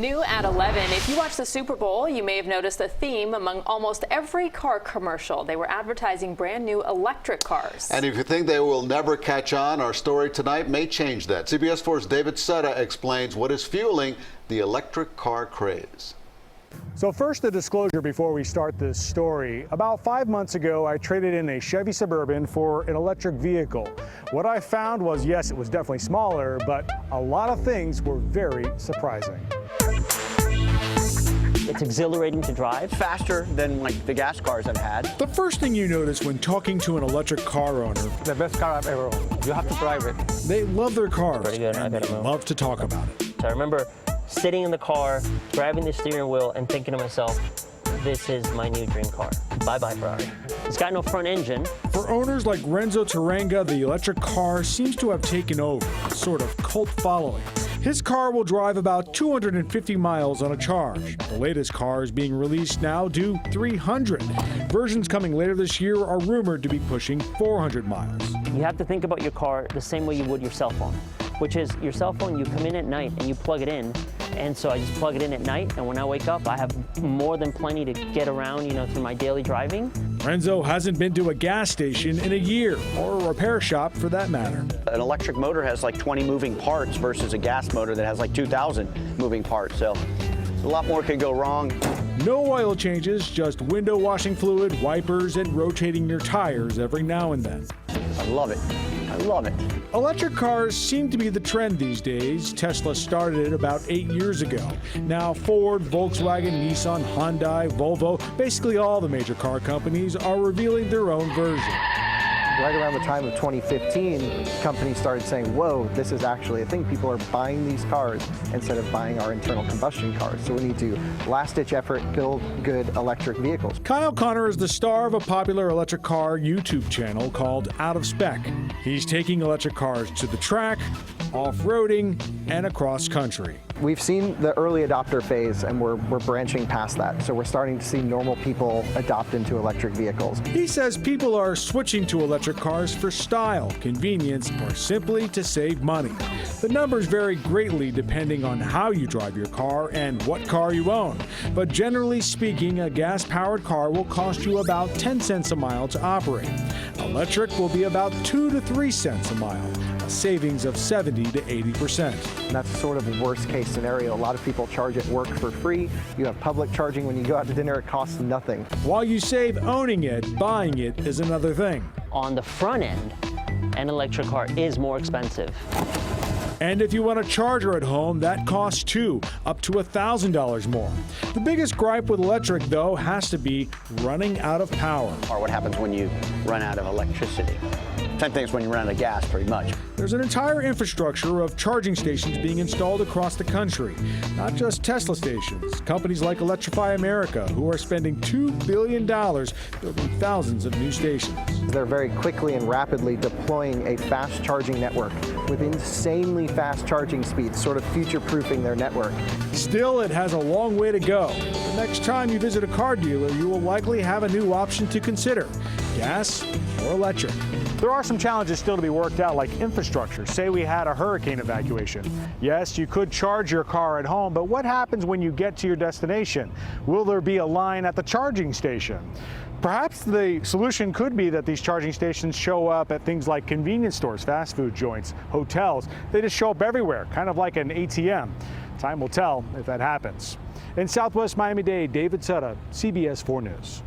New at 11, if you watch the Super Bowl, you may have noticed a theme among almost every car commercial. They were advertising brand new electric cars. And if you think they will never catch on, our story tonight may change that. CBS 4's David Sutta explains what is fueling the electric car craze. So first, the disclosure before we start this story. About 5 months ago, I traded in a Chevy Suburban for an electric vehicle. What I found was, yes, it was definitely smaller, but a lot of things were very surprising. It's exhilarating to drive. Faster than like the gas cars I've had. The first thing you notice when talking to an electric car owner, the best car I've ever owned. You have to drive it. They love their cars Pretty good. and they love to talk about it. So I remember sitting in the car, grabbing the steering wheel and thinking to myself, this is my new dream car. Bye-bye, Ferrari. It's got no front engine. For owners like Renzo Torrenga, the electric car seems to have taken over, a sort of cult following. His car will drive about 250 miles on a charge. The latest cars being released now do 300. Versions coming later this year are rumored to be pushing 400 miles. You have to think about your car the same way you would your cell phone, which is your cell phone, you come in at night and you plug it in. And so I just plug it in at night, and when I wake up, I have more than plenty to get around, through my daily driving. Renzo hasn't been to a gas station in a year, or a repair shop for that matter. An electric motor has like 20 moving parts versus a gas motor that has like 2,000 moving parts. So a lot more could go wrong. No oil changes, just window washing fluid, wipers, and rotating your tires every now and then. I love it. I love it. Electric cars seem to be the trend these days. Tesla started it about 8 years ago. Now Ford, Volkswagen, Nissan, Hyundai, Volvo, basically all the major car companies are revealing their own version. Right around the time of 2015, companies started saying, whoa, this is actually a thing. People are buying these cars instead of buying our internal combustion cars. So we need to last-ditch effort, build good electric vehicles. Kyle Connor is the star of a popular electric car YouTube channel called Out of Spec. He's taking electric cars to the track, off-roading, and across country. We've seen the early adopter phase, and we're branching past that. So we're starting to see normal people adopt into electric vehicles. He says people are switching to electric cars for style, convenience, or simply to save money. The numbers vary greatly depending on how you drive your car and what car you own. But generally speaking, a gas-powered car will cost you about 10 cents a mile to operate. Electric will be about 2 to 3 cents a mile, a savings of 70 to 80%. And that's sort of a worst-case scenario. A lot of people charge at work for free. You have public charging when you go out to dinner. It costs nothing. While you save owning it, buying it is another thing. On the front end, an electric car is more expensive. And if you want a charger at home, that costs too, up to $1,000 more. The biggest gripe with electric, though, has to be running out of power. Or what happens when you run out of electricity. Same thing as when you run out of gas, pretty much. There's an entire infrastructure of charging stations being installed across the country. Not just Tesla stations. Companies like Electrify America, who are spending $2 billion building thousands of new stations. They're very quickly and rapidly deploying a fast charging network with insanely fast charging speeds, sort of future-proofing their network. Still, it has a long way to go. The next time you visit a car dealer, you will likely have a new option to consider: gas or electric. There are some challenges still to be worked out, like infrastructure. Say we had a hurricane evacuation. Yes, you could charge your car at home, but what happens when you get to your destination? Will there be a line at the charging station? Perhaps the solution could be that these charging stations show up at things like convenience stores, fast food joints, hotels. They just show up everywhere, kind of like an ATM. Time will tell if that happens. In Southwest Miami-Dade, David Sutta, CBS 4 News.